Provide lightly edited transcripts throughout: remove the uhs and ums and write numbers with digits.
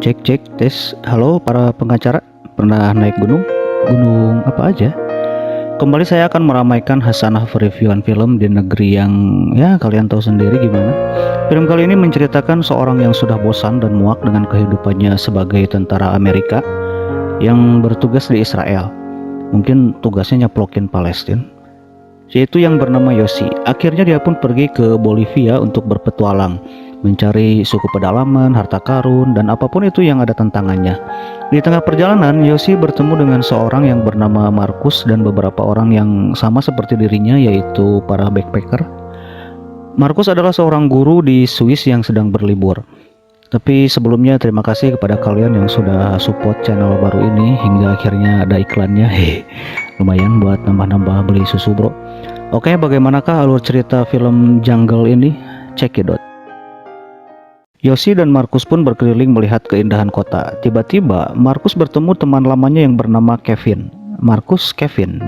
Cek cek tes. Halo para pengacara. Pernah naik gunung? Gunung apa aja? Kembali saya akan meramaikan hasanah reviewan film di negeri yang ya kalian tahu sendiri gimana. Film kali ini menceritakan seorang yang sudah bosan dan muak dengan kehidupannya sebagai tentara Amerika yang bertugas di Israel. Mungkin tugasnya nyeplokin Palestina. Yaitu yang bernama Yosi. Akhirnya dia pun pergi ke Bolivia untuk berpetualang, mencari suku pedalaman, harta karun, dan apapun itu yang ada tantangannya. Di tengah perjalanan, Yosi bertemu dengan seorang yang bernama Markus dan beberapa orang yang sama seperti dirinya, yaitu para backpacker. Markus adalah seorang guru di Swiss yang sedang berlibur. Tapi sebelumnya terima kasih kepada kalian yang sudah support channel baru ini hingga akhirnya ada iklannya. Lumayan buat nambah-nambah beli susu bro. Oke, bagaimanakah alur cerita film Jungle ini? Check it out. Yosi dan Markus pun berkeliling melihat keindahan kota. Tiba-tiba Markus bertemu teman lamanya yang bernama Kevin. Markus Kevin.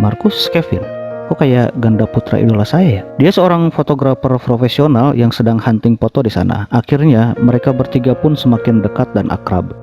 Kok kayak ganda putra idola saya ya? Dia seorang fotografer profesional yang sedang hunting foto di sana. Akhirnya mereka bertiga pun semakin dekat dan akrab.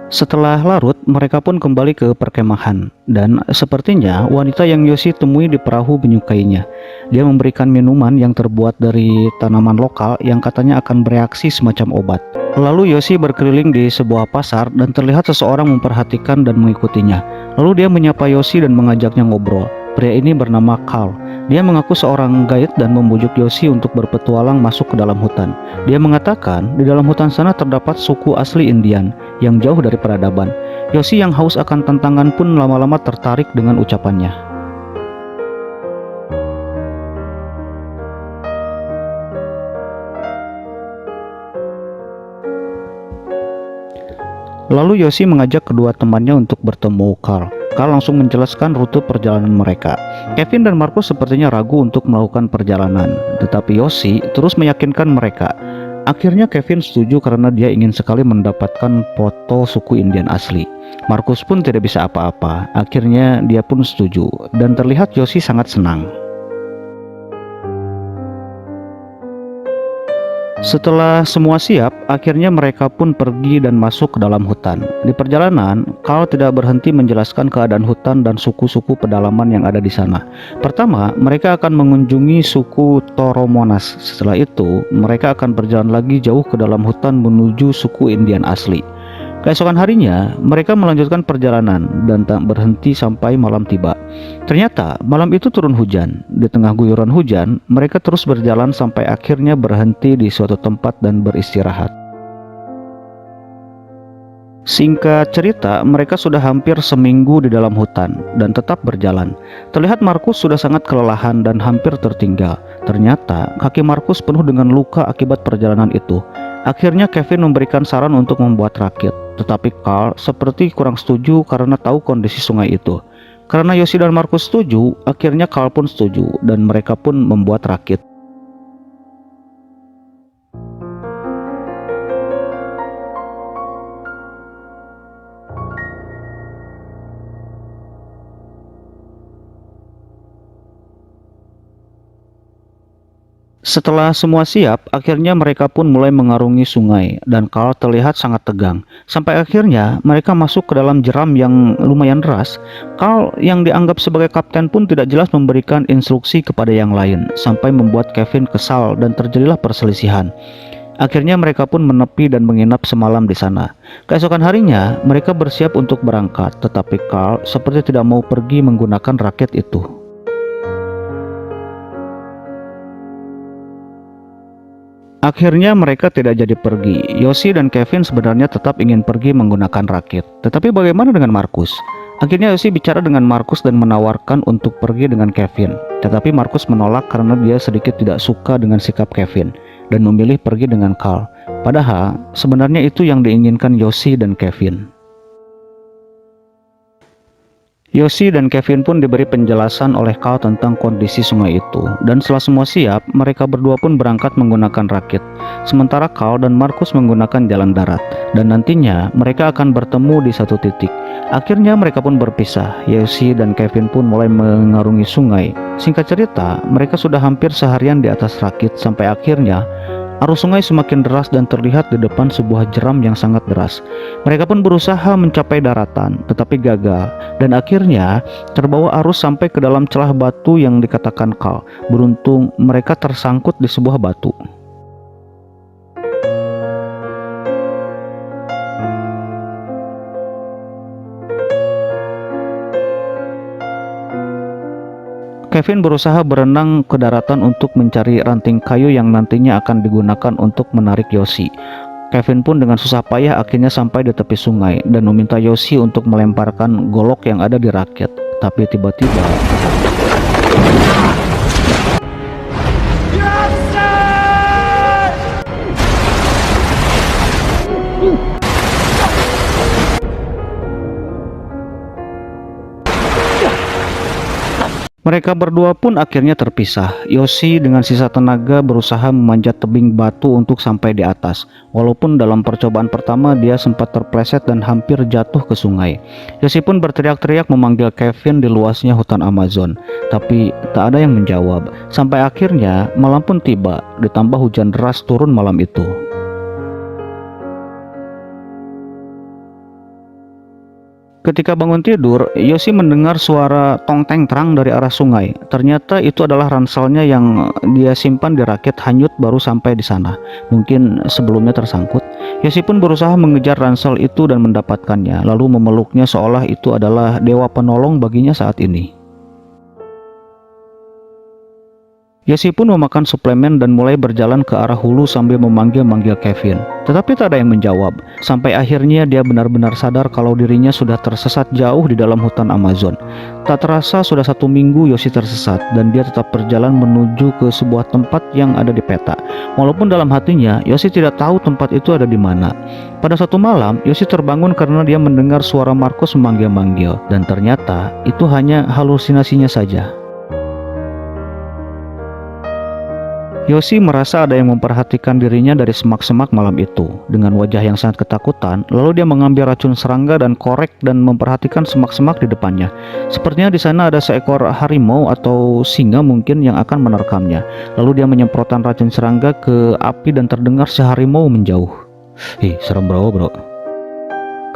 Setelah larut, mereka pun kembali ke perkemahan. Dan sepertinya wanita yang Yosi temui di perahu menyukainya. Dia memberikan minuman yang terbuat dari tanaman lokal yang katanya akan bereaksi semacam obat. Lalu Yosi berkeliling di sebuah pasar dan terlihat seseorang memperhatikan dan mengikutinya. Lalu dia menyapa Yosi dan mengajaknya ngobrol. Pria ini bernama Carl. Dia mengaku seorang guide dan membujuk Yosi untuk berpetualang masuk ke dalam hutan. Dia mengatakan di dalam hutan sana terdapat suku asli Indian yang jauh dari peradaban. Yosi yang haus akan tantangan pun lama-lama tertarik dengan ucapannya. Lalu Yosi mengajak kedua temannya untuk bertemu Carl. Carl langsung menjelaskan rute perjalanan mereka. Kevin dan Markus sepertinya ragu untuk melakukan perjalanan, tetapi Yosi terus meyakinkan mereka. Akhirnya Kevin setuju karena dia ingin sekali mendapatkan foto suku Indian asli. Markus pun tidak bisa apa-apa. Akhirnya dia pun setuju dan terlihat Yosi sangat senang. Setelah semua siap, akhirnya mereka pun pergi dan masuk ke dalam hutan. Di perjalanan, Carl tidak berhenti menjelaskan keadaan hutan dan suku-suku pedalaman yang ada di sana. Pertama, mereka akan mengunjungi suku Toromonas. Setelah itu, mereka akan berjalan lagi jauh ke dalam hutan menuju suku Indian asli. Keesokan harinya, mereka melanjutkan perjalanan dan tak berhenti sampai malam tiba. Ternyata, malam itu turun hujan. Di tengah guyuran hujan, mereka terus berjalan sampai akhirnya berhenti di suatu tempat dan beristirahat. Singkat cerita, mereka sudah hampir seminggu di dalam hutan dan tetap berjalan. Terlihat Markus sudah sangat kelelahan dan hampir tertinggal. Ternyata, kaki Markus penuh dengan luka akibat perjalanan itu. Akhirnya Kevin memberikan saran untuk membuat rakit, tetapi Carl seperti kurang setuju karena tahu kondisi sungai itu. Karena Yosi dan Markus setuju, akhirnya Carl pun setuju dan mereka pun membuat rakit. Setelah semua siap, akhirnya mereka pun mulai mengarungi sungai dan Carl terlihat sangat tegang. Sampai akhirnya mereka masuk ke dalam jeram yang lumayan deras. Carl yang dianggap sebagai kapten pun tidak jelas memberikan instruksi kepada yang lain, sampai membuat Kevin kesal dan terjadilah perselisihan. Akhirnya mereka pun menepi dan menginap semalam di sana. Keesokan harinya, mereka bersiap untuk berangkat, tetapi Carl seperti tidak mau pergi menggunakan rakit itu. Akhirnya mereka tidak jadi pergi. Yosi dan Kevin sebenarnya tetap ingin pergi menggunakan rakit. Tetapi bagaimana dengan Markus? Akhirnya Yosi bicara dengan Markus dan menawarkan untuk pergi dengan Kevin. Tetapi Markus menolak karena dia sedikit tidak suka dengan sikap Kevin dan memilih pergi dengan Carl. Padahal sebenarnya itu yang diinginkan Yosi dan Kevin. Yosi dan Kevin pun diberi penjelasan oleh Carl tentang kondisi sungai itu. Dan setelah semua siap, mereka berdua pun berangkat menggunakan rakit. Sementara Carl dan Markus menggunakan jalan darat. Dan nantinya mereka akan bertemu di satu titik. Akhirnya mereka pun berpisah. Yosi dan Kevin pun mulai mengarungi sungai. Singkat cerita, mereka sudah hampir seharian di atas rakit sampai akhirnya arus sungai semakin deras dan terlihat di depan sebuah jeram yang sangat deras. Mereka pun berusaha mencapai daratan, tetapi gagal, dan akhirnya terbawa arus sampai ke dalam celah batu yang dikatakan kal. Beruntung mereka tersangkut di sebuah batu. Kevin berusaha berenang ke daratan untuk mencari ranting kayu yang nantinya akan digunakan untuk menarik Yoshi. Kevin pun dengan susah payah akhirnya sampai di tepi sungai dan meminta Yoshi untuk melemparkan golok yang ada di rakit. Tapi tiba-tiba mereka berdua pun akhirnya terpisah. Yoshi dengan sisa tenaga berusaha memanjat tebing batu untuk sampai di atas. Walaupun dalam percobaan pertama dia sempat terpleset dan hampir jatuh ke sungai. Yoshi pun berteriak-teriak memanggil Kevin di luasnya hutan Amazon. Tapi tak ada yang menjawab. Sampai akhirnya malam pun tiba, ditambah hujan deras turun malam itu. Ketika bangun tidur, Yoshi mendengar suara tong-teng terang dari arah sungai. Ternyata itu adalah ranselnya yang dia simpan di rakit hanyut baru sampai di sana. Mungkin sebelumnya tersangkut. Yoshi pun berusaha mengejar ransel itu dan mendapatkannya, lalu memeluknya seolah itu adalah dewa penolong baginya saat ini. Yoshi pun memakan suplemen dan mulai berjalan ke arah hulu sambil memanggil-manggil Kevin. Tetapi tak ada yang menjawab. Sampai akhirnya dia benar-benar sadar kalau dirinya sudah tersesat jauh di dalam hutan Amazon. Tak terasa sudah 1 minggu Yoshi tersesat dan dia tetap berjalan menuju ke sebuah tempat yang ada di peta. Walaupun dalam hatinya Yoshi tidak tahu tempat itu ada di mana. Pada suatu malam, Yoshi terbangun karena dia mendengar suara Marcus memanggil-manggil. Dan ternyata itu hanya halusinasinya saja. Yoshi merasa ada yang memperhatikan dirinya dari semak-semak malam itu. Dengan wajah yang sangat ketakutan, lalu dia mengambil racun serangga dan korek dan memperhatikan semak-semak di depannya. Sepertinya di sana ada seekor harimau atau singa mungkin yang akan menerkamnya. Lalu dia menyemprotkan racun serangga ke api dan terdengar si harimau menjauh. Serem bro.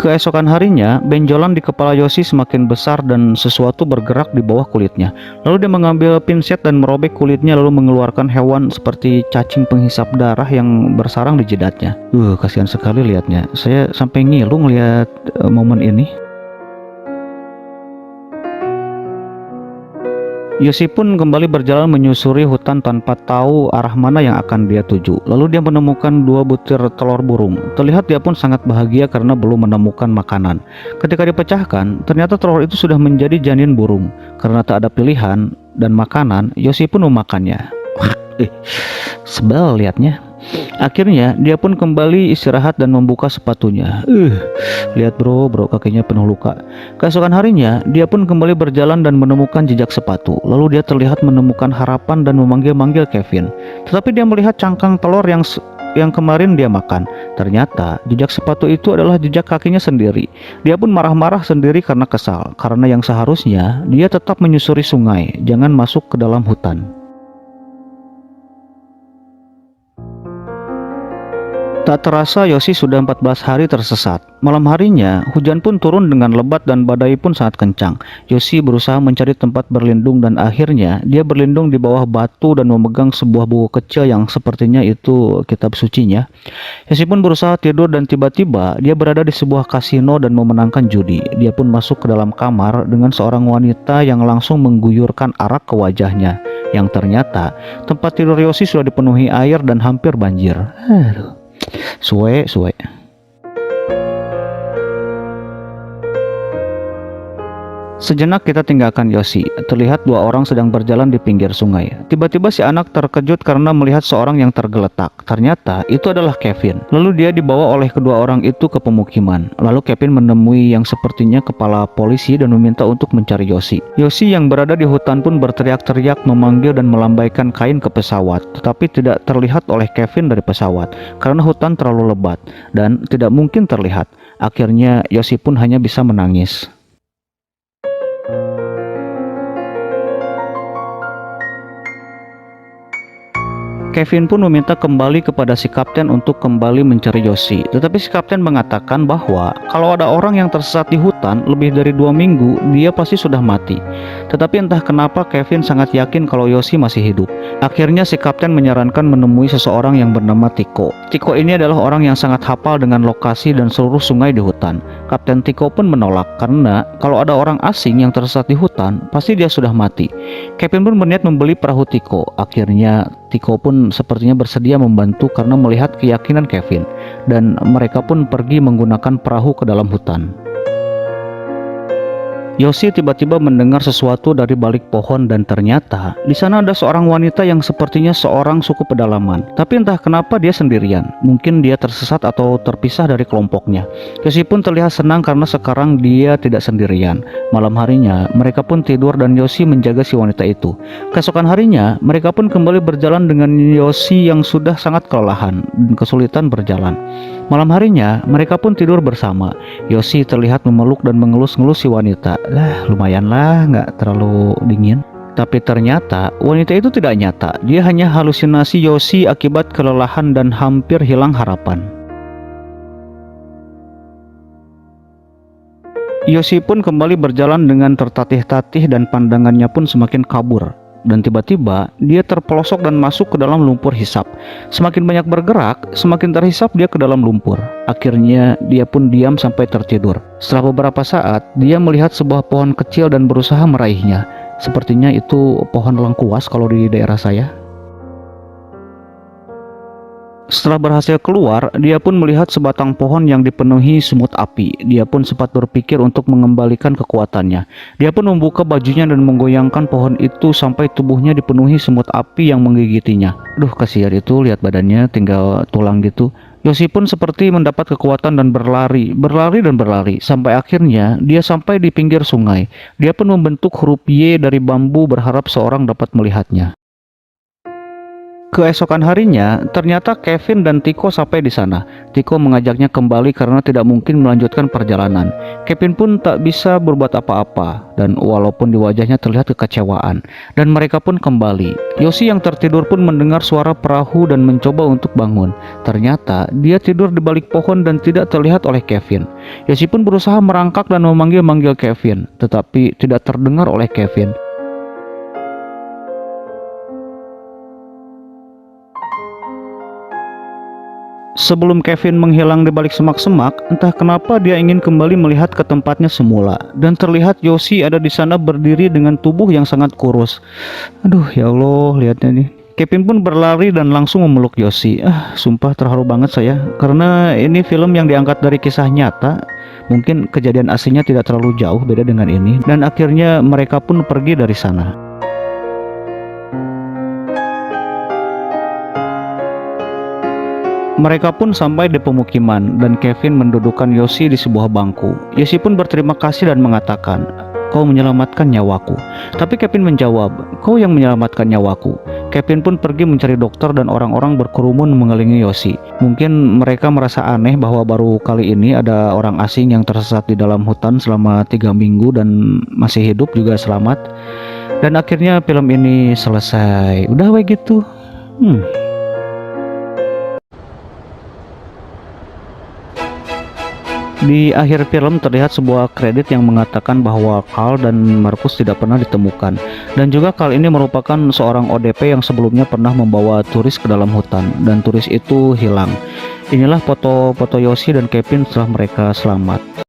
Keesokan harinya, benjolan di kepala Yoshi semakin besar dan sesuatu bergerak di bawah kulitnya. Lalu dia mengambil pinset dan merobek kulitnya lalu mengeluarkan hewan seperti cacing penghisap darah yang bersarang di jidatnya. Kasihan sekali lihatnya. Saya sampai ngilu ngelihat momen ini. Yoshi pun kembali berjalan menyusuri hutan tanpa tahu arah mana yang akan dia tuju. Lalu dia menemukan 2 butir telur burung. Terlihat dia pun sangat bahagia karena belum menemukan makanan. Ketika dipecahkan, ternyata telur itu sudah menjadi janin burung. Karena tak ada pilihan dan makanan, Yoshi pun memakannya. Sebel lihatnya. Akhirnya dia pun kembali istirahat dan membuka sepatunya. Lihat bro, kakinya penuh luka. Keesokan harinya dia pun kembali berjalan dan menemukan jejak sepatu. Lalu dia terlihat menemukan harapan dan memanggil-manggil Kevin. Tetapi dia melihat cangkang telur yang kemarin dia makan. Ternyata jejak sepatu itu adalah jejak kakinya sendiri. Dia pun marah-marah sendiri karena kesal. Karena yang seharusnya dia tetap menyusuri sungai, jangan masuk ke dalam hutan. Tak terasa Yoshi sudah 14 hari tersesat. Malam harinya, hujan pun turun dengan lebat dan badai pun sangat kencang. Yoshi berusaha mencari tempat berlindung dan akhirnya dia berlindung di bawah batu dan memegang sebuah buku kecil yang sepertinya itu kitab sucinya. Yoshi pun berusaha tidur dan tiba-tiba dia berada di sebuah kasino dan memenangkan judi. Dia pun masuk ke dalam kamar dengan seorang wanita yang langsung mengguyurkan arak ke wajahnya. Yang ternyata tempat tidur Yoshi sudah dipenuhi air dan hampir banjir. Suwe. Sejenak kita tinggalkan Yoshi. Terlihat 2 orang sedang berjalan di pinggir sungai. Tiba-tiba si anak terkejut karena melihat seorang yang tergeletak. Ternyata itu adalah Kevin. Lalu dia dibawa oleh kedua orang itu ke pemukiman. Lalu Kevin menemui yang sepertinya kepala polisi dan meminta untuk mencari Yoshi. Yoshi yang berada di hutan pun berteriak-teriak memanggil dan melambaikan kain ke pesawat. Tetapi tidak terlihat oleh Kevin dari pesawat karena hutan terlalu lebat dan tidak mungkin terlihat. Akhirnya Yoshi pun hanya bisa menangis. Kevin pun meminta kembali kepada si kapten untuk kembali mencari Yoshi. Tetapi si kapten mengatakan bahwa kalau ada orang yang tersesat di hutan lebih dari 2 minggu, dia pasti sudah mati. Tetapi entah kenapa Kevin sangat yakin kalau Yoshi masih hidup. Akhirnya si kapten menyarankan menemui seseorang yang bernama Tiko. Tiko ini adalah orang yang sangat hafal dengan lokasi dan seluruh sungai di hutan. Kapten Tiko pun menolak karena kalau ada orang asing yang tersesat di hutan, pasti dia sudah mati. Kevin pun berniat membeli perahu Tiko. Akhirnya Tiko pun sepertinya bersedia membantu karena melihat keyakinan Kevin, dan mereka pun pergi menggunakan perahu ke dalam hutan. Yoshi tiba-tiba mendengar sesuatu dari balik pohon dan ternyata di sana ada seorang wanita yang sepertinya seorang suku pedalaman. Tapi entah kenapa dia sendirian. Mungkin dia tersesat atau terpisah dari kelompoknya. Yoshi pun terlihat senang karena sekarang dia tidak sendirian. Malam harinya mereka pun tidur dan Yoshi menjaga si wanita itu. Keesokan harinya mereka pun kembali berjalan dengan Yoshi yang sudah sangat kelelahan dan kesulitan berjalan. Malam harinya mereka pun tidur bersama. Yoshi terlihat memeluk dan mengelus-ngelus si wanita. Lah, lumayan lah, nggak terlalu dingin. Tapi ternyata wanita itu tidak nyata. Dia hanya halusinasi Yoshi akibat kelelahan dan hampir hilang harapan. Yoshi pun kembali berjalan dengan tertatih-tatih dan pandangannya pun semakin kabur. Dan tiba-tiba dia terpelosok dan masuk ke dalam lumpur hisap. Semakin banyak bergerak, semakin terhisap dia ke dalam lumpur. Akhirnya dia pun diam sampai tertidur. Setelah beberapa saat, dia melihat sebuah pohon kecil dan berusaha meraihnya. Sepertinya itu pohon lengkuas kalau di daerah saya. Setelah berhasil keluar, dia pun melihat sebatang pohon yang dipenuhi semut api. Dia pun sempat berpikir untuk mengembalikan kekuatannya. Dia pun membuka bajunya dan menggoyangkan pohon itu sampai tubuhnya dipenuhi semut api yang menggigitinya. Duh, kasihan itu, lihat badannya tinggal tulang gitu. Yoshi pun seperti mendapat kekuatan dan berlari sampai akhirnya dia sampai di pinggir sungai. Dia pun membentuk huruf Y dari bambu berharap seorang dapat melihatnya. Keesokan harinya, ternyata Kevin dan Tiko sampai di sana. Tiko mengajaknya kembali karena tidak mungkin melanjutkan perjalanan. Kevin pun tak bisa berbuat apa-apa, dan walaupun di wajahnya terlihat kekecewaan, dan mereka pun kembali. Yoshi yang tertidur pun mendengar suara perahu dan mencoba untuk bangun. Ternyata dia tidur di balik pohon dan tidak terlihat oleh Kevin. Yoshi pun berusaha merangkak dan memanggil-manggil Kevin, tetapi tidak terdengar oleh Kevin. Sebelum Kevin menghilang di balik semak-semak, entah kenapa dia ingin kembali melihat ke tempatnya semula. Dan terlihat Yoshi ada di sana berdiri dengan tubuh yang sangat kurus. Aduh, ya Allah, lihatnya nih. Kevin pun berlari dan langsung memeluk Yoshi. Sumpah terharu banget saya. Karena ini film yang diangkat dari kisah nyata. Mungkin kejadian aslinya tidak terlalu jauh beda dengan ini. Dan akhirnya mereka pun pergi dari sana. Mereka pun sampai di pemukiman dan Kevin mendudukkan Yoshi di sebuah bangku. Yoshi pun berterima kasih dan mengatakan, "Kau menyelamatkan nyawaku." Tapi Kevin menjawab, "Kau yang menyelamatkan nyawaku." Kevin pun pergi mencari dokter dan orang-orang berkerumun mengelilingi Yoshi. Mungkin mereka merasa aneh bahwa baru kali ini ada orang asing yang tersesat di dalam hutan selama 3 minggu dan masih hidup juga selamat. Dan akhirnya film ini selesai. Udah kayak gitu. Di akhir film terlihat sebuah kredit yang mengatakan bahwa Carl dan Marcus tidak pernah ditemukan. Dan juga Carl ini merupakan seorang ODP yang sebelumnya pernah membawa turis ke dalam hutan. Dan turis itu hilang. Inilah foto-foto Yoshi dan Kevin setelah mereka selamat.